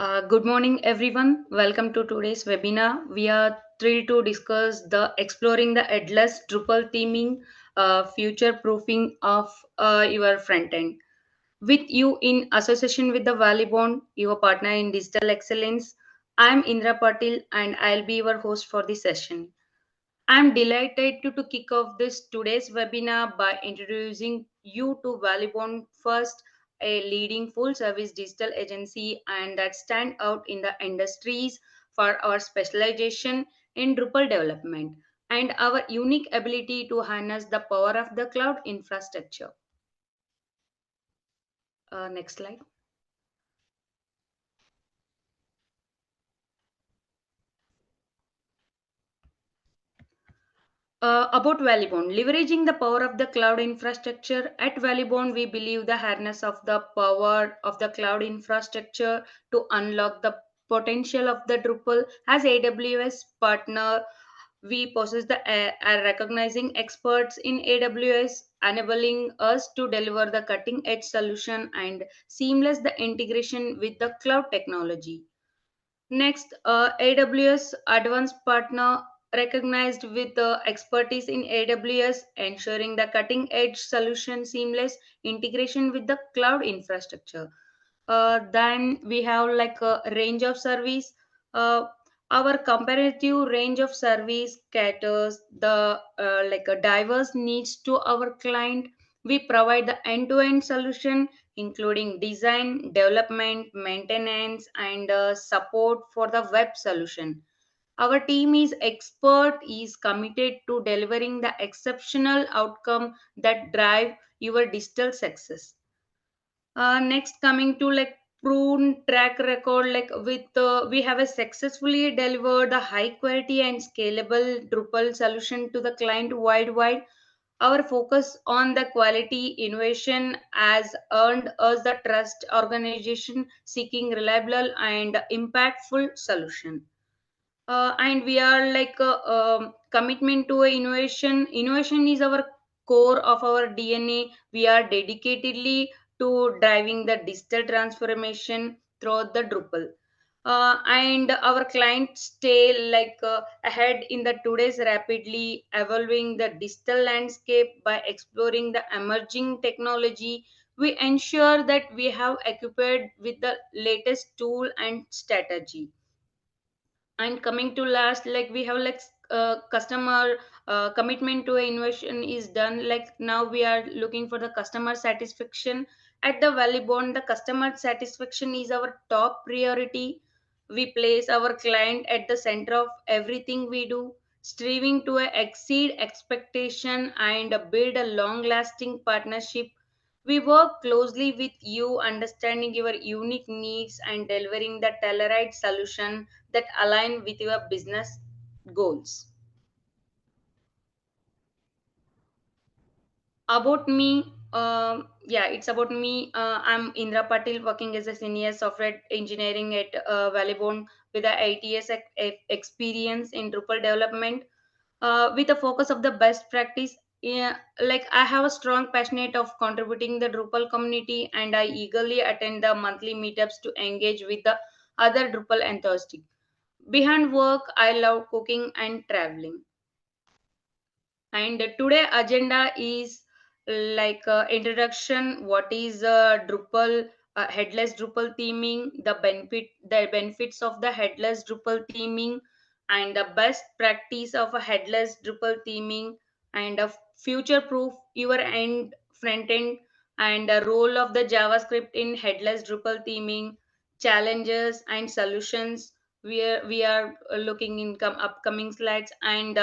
Good morning, everyone. Welcome to today's webinar. We are thrilled to discuss the exploring the headless Drupal theming, future proofing of your front end. With you in association with the Valibond, your partner in digital excellence, I'm Indra Patil and I'll be your host for the session. I'm delighted to kick off this today's webinar by introducing you to Valibond first, a leading full service digital agency and that stand out in the industries for our specialization in Drupal development and our unique ability to harness the power of the cloud infrastructure. Next slide. About Valibond, leveraging the power of the cloud infrastructure. At Valibond, we believe the harness of the power of the cloud infrastructure to unlock the potential of the Drupal. As AWS partner, we possess the are recognizing experts in AWS, enabling us to deliver the cutting edge solution and seamless the integration with the cloud technology. Next, AWS Advanced Partner recognized with expertise in AWS, ensuring the cutting edge solution seamless integration with the cloud infrastructure. Then we have like a range of service. Uh, our comparative range of service caters the like a diverse needs to our client. We provide the end-to-end solution including design, development, maintenance, and support for the web solution. Our team is expert, is committed to delivering the exceptional outcome that drive your digital success. Next, coming to like proven track record, like with we have a successfully delivered the high quality and scalable Drupal solution to the client worldwide. Our focus on the quality innovation has earned us the trust organization seeking reliable and impactful solution. And we are like a, commitment to a innovation. Innovation is our core of our DNA. We are dedicatedly to driving the digital transformation throughout the Drupal. And our clients stay like ahead in the today's rapidly evolving the digital landscape by exploring the emerging technology. We ensure that we have equipped with the latest tool and strategy. And coming to last, like we have like customer commitment to innovation is done. Like now we are looking for the customer satisfaction. At the Valley Bond, the customer satisfaction is our top priority. We place our client at the center of everything we do, striving to exceed expectation and build a long lasting partnership. We work closely with you, understanding your unique needs and delivering the tailored solution that align with your business goals. About me, yeah, it's about me. I'm Indra Patil, working as a senior software engineering at Valibond with a 8 years experience in Drupal development, with a focus of the best practice. Yeah, like I have a strong passionate of contributing the Drupal community, and I eagerly attend the monthly meetups to engage with the other Drupal enthusiasts. Behind work, I love cooking and traveling. And today agenda is like introduction. What is Drupal, headless Drupal theming, the benefits of the headless Drupal theming, and the best practice of a headless Drupal theming, and a future proof your end front end, and the role of the JavaScript in headless Drupal theming, challenges and solutions. We are looking in upcoming slides, and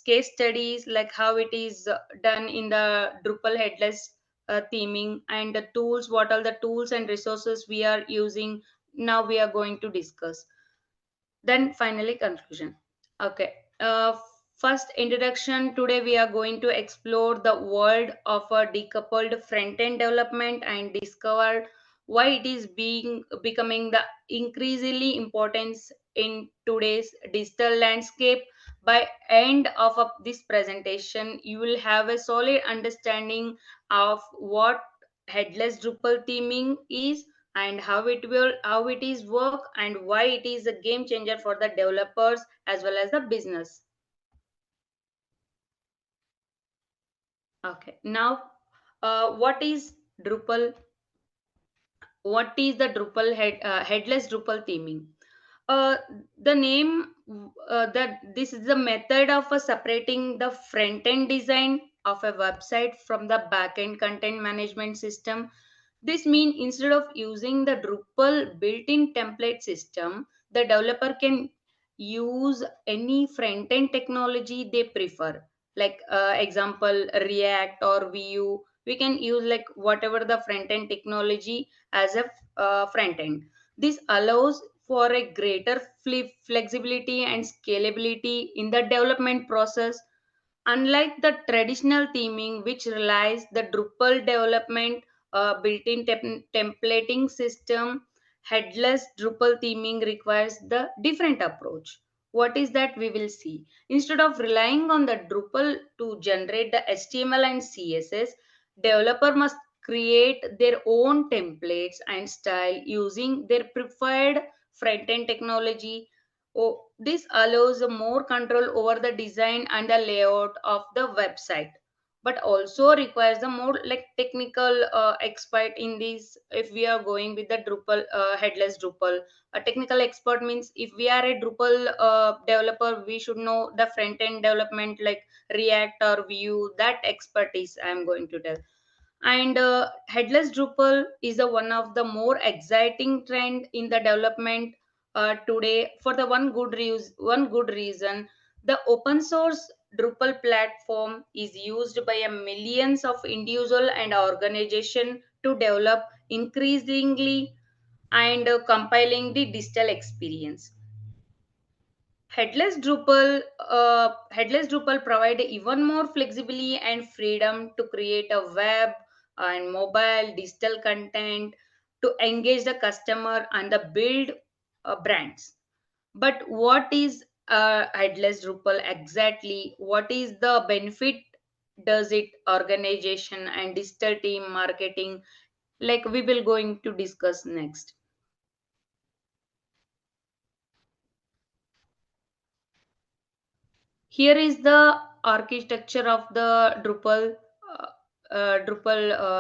case studies like how it is done in the Drupal headless theming, and the tools, what are the tools and resources we are using. Now we are going to discuss. Then finally conclusion. Okay. First introduction. Today we are going to explore the world of a decoupled front-end development and discover why it is being becoming the increasingly importance in today's digital landscape. By end of this presentation, you will have a solid understanding of what headless Drupal theming is and how it is work and why it is a game changer for the developers as well as the business. Okay, now what is Drupal? What is the headless Drupal theming? uh, the name that this is the method of separating the front end design of a website from the back end content management system. This means instead of using the Drupal built-in template system, the developer can use any front-end technology they prefer. Like example, React or Vue. We can use like whatever the front-end technology as a front-end. This allows for a greater flexibility and scalability in the development process. Unlike the traditional theming, which relies the Drupal development built-in templating system, headless Drupal theming requires the different approach. What is that we will see? Instead of relying on the Drupal to generate the HTML and CSS, developer must create their own templates and style using their preferred front-end technology. Oh, this allows more control over the design and the layout of the website, but also requires a more like technical expert in this. If we are going with the Drupal headless Drupal, a technical expert means if we are a Drupal developer, we should know the front end development like React or Vue. That expertise I am going to tell. And headless Drupal is the one of the more exciting trend in the development today for the one good reason. The open source Drupal platform is used by a millions of individual and organization to develop increasingly and compiling the digital experience. Headless Drupal provide even more flexibility and freedom to create a web and mobile digital content to engage the customer and the build brands. But what is headless Drupal exactly? What is the benefit? Does it organization and digital team marketing? Like we will going to discuss next. Here is the architecture of the Drupal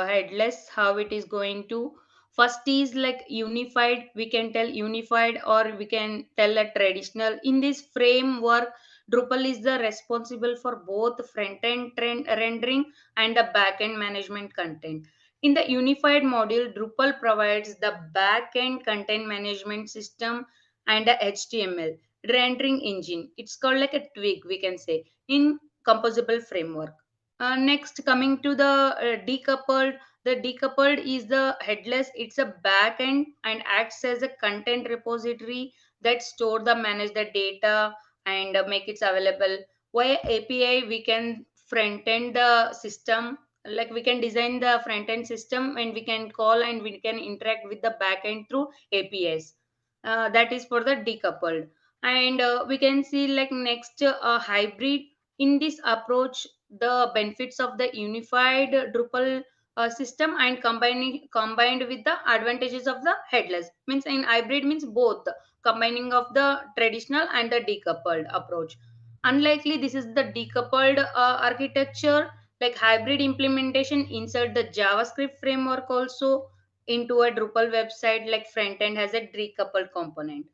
headless, how it is going to. First is like unified, we can tell unified or we can tell a traditional. In this framework, Drupal is the responsible for both front-end rendering and the back-end management content. In the unified module, Drupal provides the back-end content management system and the HTML rendering engine. It's called like a twig, we can say, in composable framework. Next, coming to the decoupled. The decoupled is the headless. It's a backend and acts as a content repository that store the manage the data and make it available. Via API, we can front end the system. Like we can design the front end system and we can call and we can interact with the backend through APIs. That is for the decoupled. And we can see like next hybrid. In this approach, the benefits of the unified Drupal system and combined with the advantages of the headless means in hybrid means both combining of the traditional and the decoupled approach. Unlikely this is the decoupled architecture, like hybrid implementation insert the JavaScript framework also into a Drupal website, like front end has a decoupled component.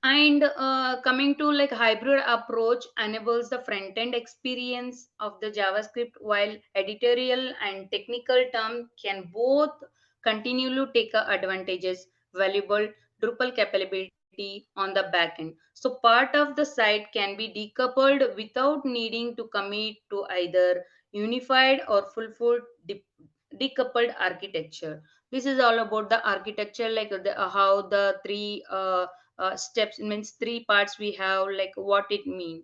And coming to like hybrid approach enables the front end experience of the JavaScript, while editorial and technical term can both continue to take advantages valuable Drupal capability on the back end. So part of the site can be decoupled without needing to commit to either unified or full decoupled architecture. This is all about the architecture, like how the three steps means three parts we have, like what it mean.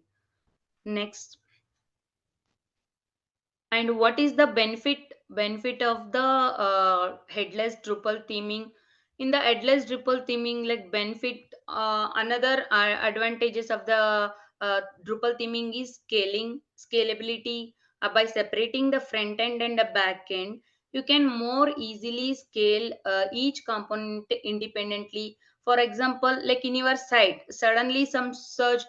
Next, and what is the benefit of the headless Drupal theming? In the headless Drupal theming, like benefit, another advantages of the Drupal theming is scalability. By separating the front end and the back end, You can more easily scale each component independently. For example, like in your site suddenly some search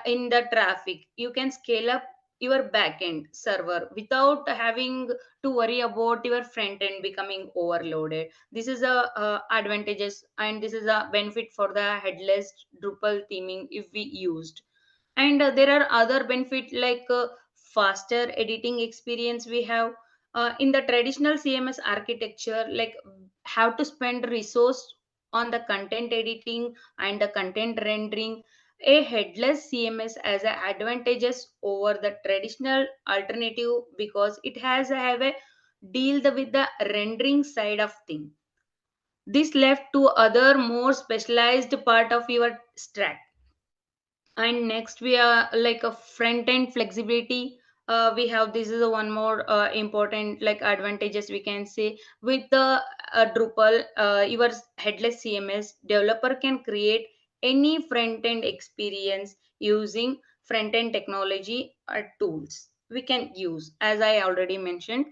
in the traffic, you can scale up your backend server without having to worry about your front end becoming overloaded. This is a advantages, and this is a benefit for the headless Drupal theming if we used. And there are other benefit like faster editing experience we have. In the traditional CMS architecture, like have to spend resource on the content editing and the content rendering. A headless CMS has a advantages over the traditional alternative because it has have a with the rendering side of thing. This left to other more specialized part of your stack. And next we are like a front end flexibility. We have, this is a one more important like advantages we can say. With the Drupal, your headless CMS developer can create any front end experience using front end technology tools we can use, as I already mentioned.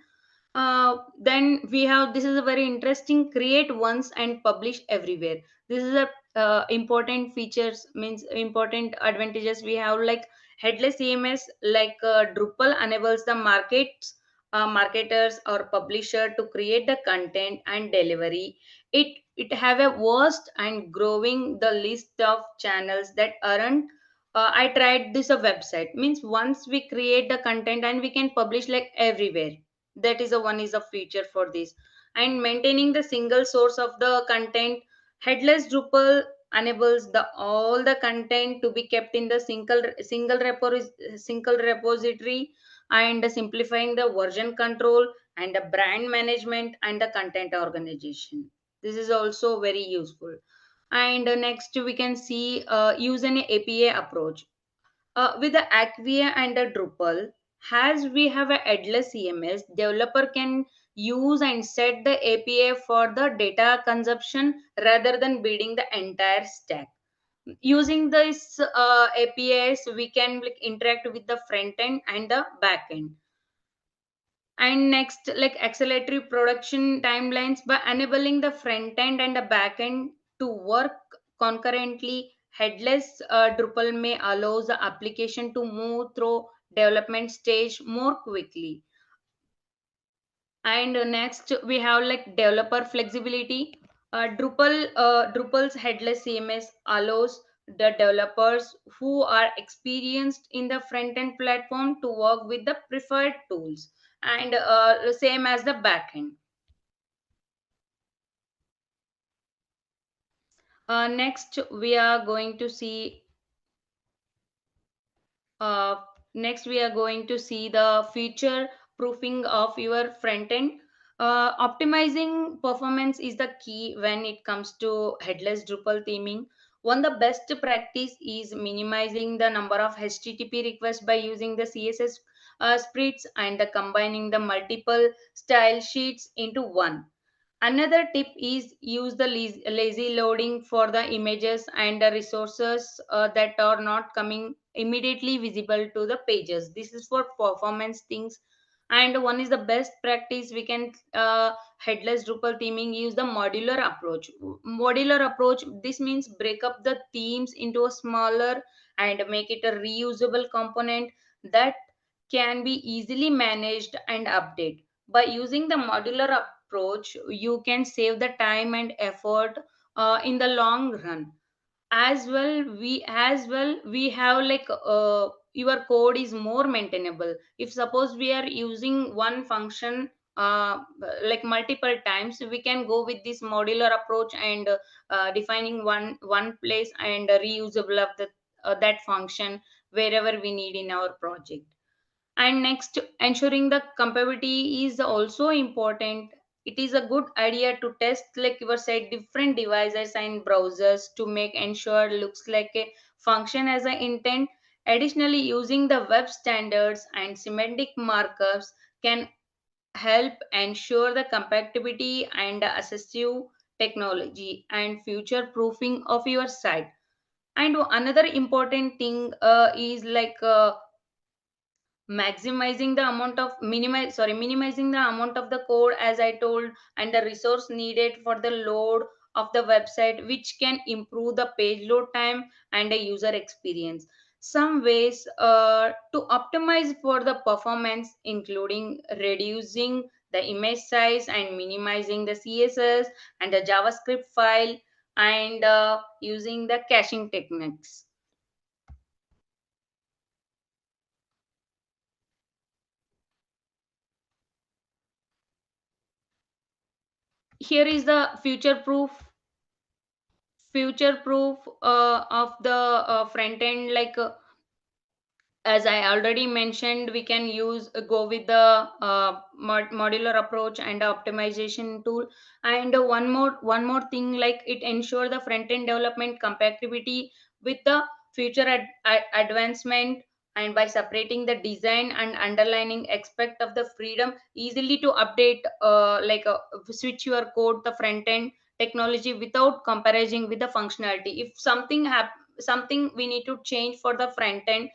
Then we have, this is a very interesting, create once and publish everywhere. This is a important features, means important advantages we have. Like headless CMS, like Drupal enables the marketers or publisher to create the content and delivery. It have a vast and growing the list of channels that aren't I tried this a website, means once we create the content and we can publish like everywhere. That is a one is a feature for this. And maintaining the single source of the content, headless Drupal enables the all the content to be kept in the single repository, and simplifying the version control and the brand management and the content organization. This is also very useful. And next we can see use an API approach. With the Acquia and the Drupal, as we have a headless CMS, developer can use and set the API for the data consumption rather than building the entire stack. Using this APIs, we can like interact with the front end and the back end. And next, like acceleratory production timelines by enabling the front end and the back end to work concurrently. Headless Drupal may allows the application to move through development stage more quickly. And next we have like developer flexibility. Drupal's headless CMS allows the developers who are experienced in the front end platform to work with the preferred tools, and same as the backend. Next we are going to see Uh, next, we are going to see the feature proofing of your front end. Optimizing performance is the key when it comes to headless Drupal theming. One the best practice is minimizing the number of HTTP requests by using the CSS sprites and combining the multiple style sheets into one. Another tip is use the lazy loading for the images and the resources that are not coming immediately visible to the pages. This is for performance things. And one is the best practice we can headless Drupal theming use the modular approach. Modular approach, this means break up the themes into a smaller and make it a reusable component that can be easily managed and updated. By using the modular approach, you can save the time and effort in the long run. As well we have like your code is more maintainable. If suppose we are using one function like multiple times, we can go with this modular approach and defining one place and reusable of that function wherever we need in our project. And next, ensuring the compatibility is also important. It is a good idea to test like you said different devices and browsers to make ensure looks like a function as an intent. Additionally, using the web standards and semantic markups can help ensure the compatibility and assistive technology and future proofing of your site. And another important thing is like maximizing the amount of minimizing the amount of the code, as I told, and the resource needed for the load of the website, which can improve the page load time and the user experience. Some ways to optimize for the performance, including reducing the image size and minimizing the css and the javascript file, and using the caching techniques. Here is the future proof of the front end, like as I already mentioned, we can use go with the modular approach and optimization tool. And one more thing, like it ensure the front end development compatibility with the future advancement, and by separating the design and underlining aspect of the freedom easily to update, switch your code the front end technology without comparing with the functionality. If something we need to change for the front end,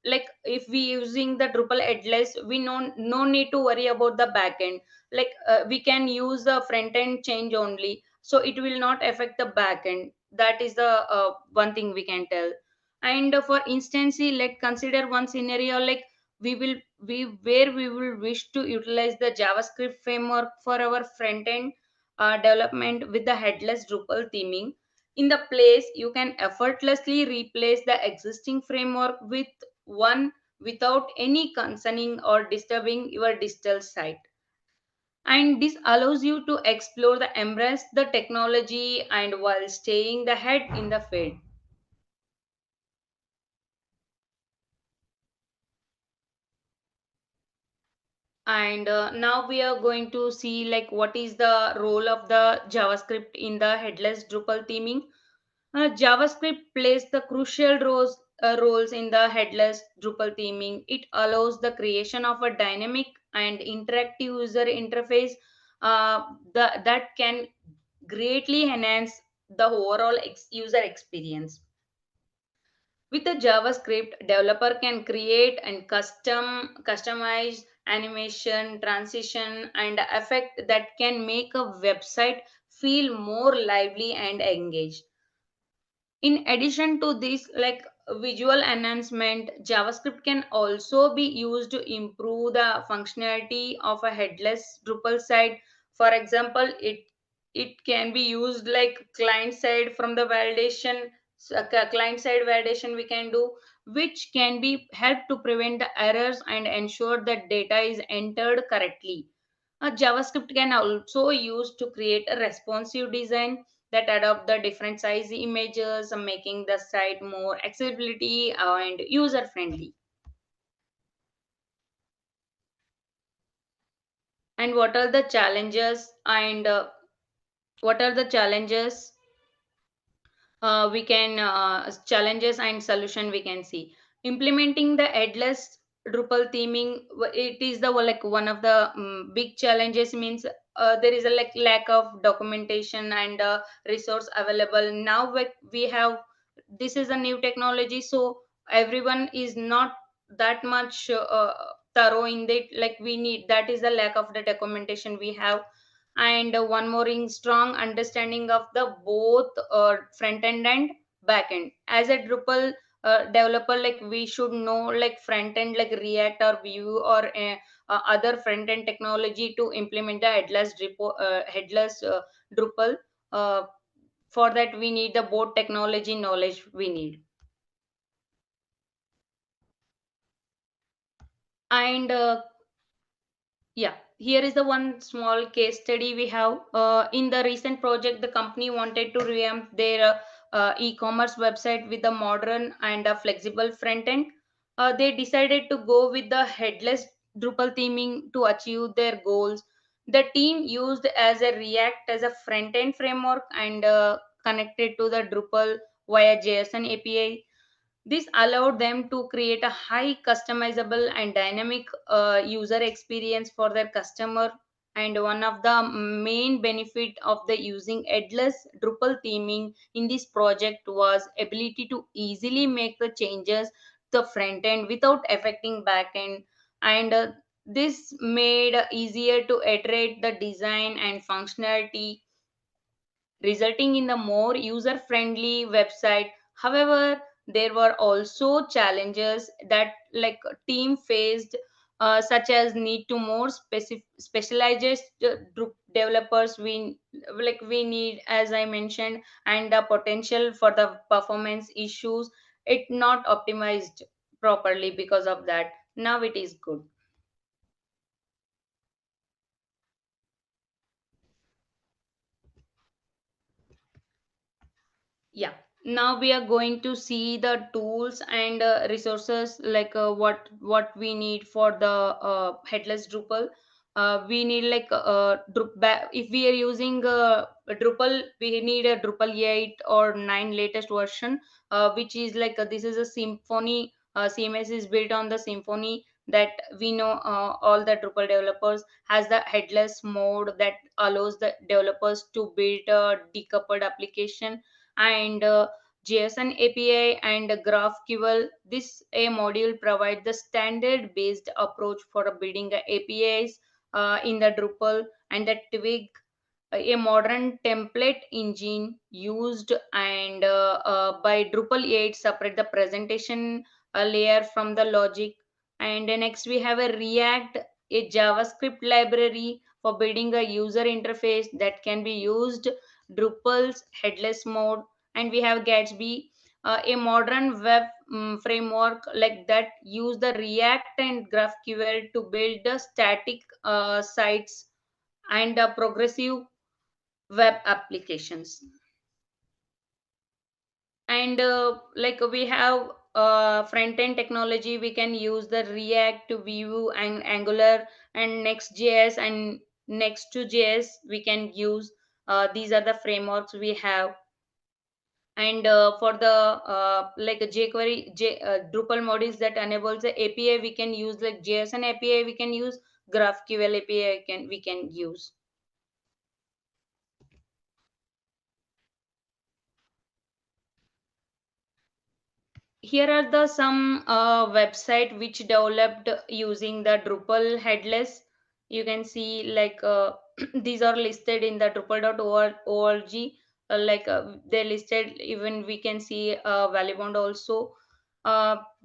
like if we using the Drupal headless, we no need to worry about the back end. Like we can use the front end change only, so it will not affect the back end. That is the one thing we can tell. And for instance, let's consider one scenario, like we will we where we will wish to utilize the JavaScript framework for our front end development with the headless Drupal theming. In the place, you can effortlessly replace the existing framework with one without any concerning or disturbing your digital site. And this allows you to explore the embrace the technology and while staying the head in the field. And now we are going to see like what is the role of the JavaScript in the headless Drupal theming. JavaScript plays the crucial roles in the headless Drupal theming. It allows the creation of a dynamic and interactive user interface that can greatly enhance the overall user experience. With a JavaScript, developer can create and customize animation, transition, and effect that can make a website feel more lively and engaged. In addition to this, like visual enhancement, JavaScript can also be used to improve the functionality of a headless Drupal site. For example, it can be used like client side from the validation. Client side validation we can do, which can be help to prevent the errors and ensure that data is entered correctly. JavaScript can also use to create a responsive design that adopt the different size images, making the site more accessibility and user friendly. And what are the challenges we can challenges and solution we can see? Implementing the headless Drupal theming, it is the like one of the big challenges, means there is a like lack of documentation and resource available. Now we have, this is a new technology, so everyone is not that much thorough in it. Like we need, that is the lack of the documentation we have. And one more in strong understanding of the both front end and back end. As a Drupal developer, like we should know like front end like React or Vue or other front end technology to implement the headless Drupal. uh, for that we need the both technology knowledge we need. And yeah, here is the one small case study we have. In the recent project, the company wanted to revamp their e-commerce website with a modern and a flexible front end. They decided to go with the headless Drupal theming to achieve their goals. The team used as a React as a front end framework and connected to the Drupal via JSON API. This allowed them to create a high customizable and dynamic user experience for their customer. And one of the main benefit of the using headless Drupal theming in this project was ability to easily make the changes to the front end without affecting back end. and this made easier to iterate the design and functionality, resulting in a more user friendly website. However, there were also challenges that like team faced, such as need to more specialized developers we need, as I mentioned, and the potential for the performance issues. It not optimized properly. Because of that, now it is good. Yeah, now we are going to see the tools and resources, like what we need for the headless Drupal. We need like if we are using Drupal, we need a Drupal 8 or 9 latest version, which is like this is a Symfony. CMS is built on the Symfony that we know. All the Drupal developers has the headless mode that allows the developers to build a decoupled application, and JSON API and GraphQL. This a module provides the standard based approach for building the APIs in the Drupal, and the Twig, a modern template engine used and by Drupal 8, separate the presentation layer from the logic. And next we have a React, a JavaScript library for building a user interface that can be used Drupal's headless mode. And we have Gatsby, a modern web framework like that use the React and GraphQL to build the static sites and progressive web applications. And like we have front end technology, we can use the React to Vue and Angular and Next.js and Next to JS we can use. These are the frameworks we have. And for the like a jQuery Drupal modules that enables the API, we can use like JSON API, we can use GraphQL API, we can use. Here are the some website which developed using the Drupal headless. You can see like these are listed in the drupal.org. Like they listed, even we can see Valibond also.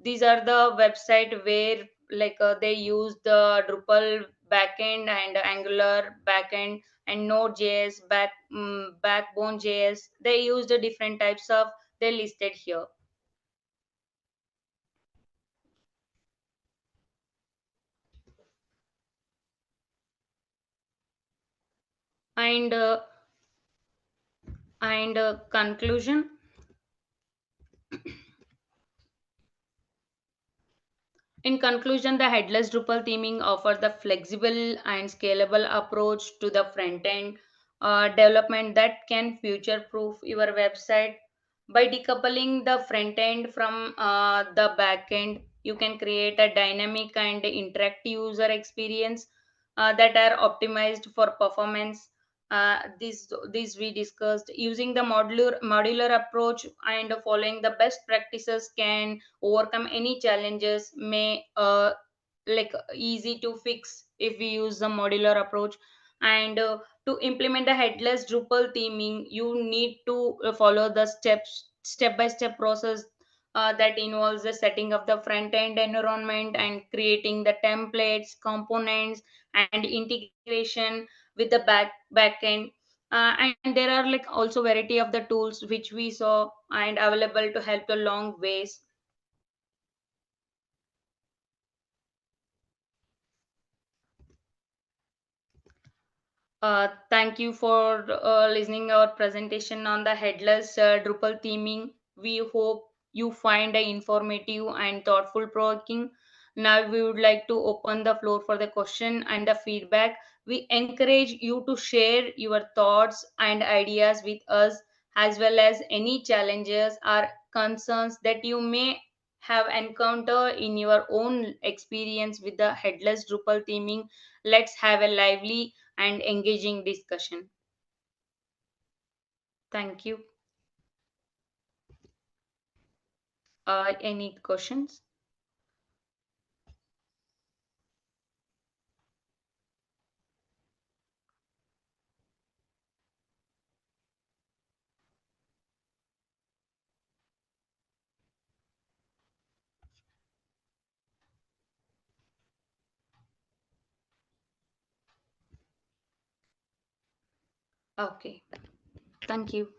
These are the website where like they use the Drupal backend and Angular backend and Node.js backbone JS. They use the different types of, they listed here. And conclusion. In conclusion, the headless Drupal theming offers the flexible and scalable approach to the front end development that can future proof your website. By decoupling the front end from the back end, you can create a dynamic and interactive user experience that are optimized for performance. This we discussed. Using the modular approach and following the best practices can overcome any challenges, may like easy to fix if we use the modular approach. And to implement the headless Drupal theming, you need to follow the step by step process that involves the setting of the front end environment and creating the templates, components, and integration with the back end. And there are like also variety of the tools which we saw and available to help the long ways. Thank you for listening our presentation on the headless Drupal theming. We hope you find it informative and thoughtful provoking. Now we would like to open the floor for the question and the feedback. We encourage you to share your thoughts and ideas with us, as well as any challenges or concerns that you may have encountered in your own experience with the headless Drupal theming. Let's have a lively and engaging discussion. Thank you. Any questions? Okay. Thank you.